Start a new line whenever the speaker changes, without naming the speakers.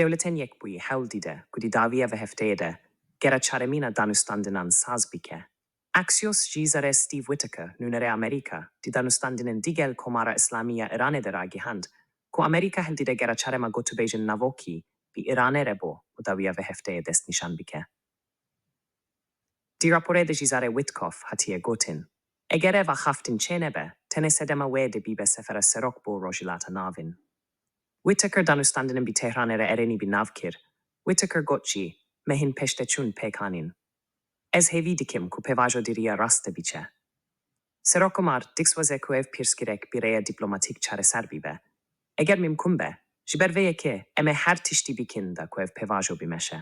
Dewletên Yekbûyî hewl dide ku di dawiya ve hefteyê de gera çaremîna danûstandinan saz bike. Axios jî zarê Steve Whittaker, nûnerê Amerîka, di danûstandinên digel Komara Îslamî ya Îranê de ragihand, ku Amerîka hel dide gera çarema gotûbêjên navokî bi Îranê re bo û dawiya ve hefteyê destnîşan bike. Di raporê de jî zarê Witkoff hatiye gotin. Eger ev axaftin çênebe, tenê sedema wê de bîbe sefera serok bo Rojhilata Navîn. Whittaker danûstandinên bi Tehranê re erenî bi nav kir. Whittaker got jî, me hin peşteçûn pêkanîn. Ez hêvî dikim ku pêvajo diriya rast de biçe. Serokomar dixwaze ku ev pîrskirek bi rêya dîplomatîk çareser bîbe. Eger mimkûn be, ji ber vê yekê em ê her tiştî bikin da ku ev pêvajo bimeşe.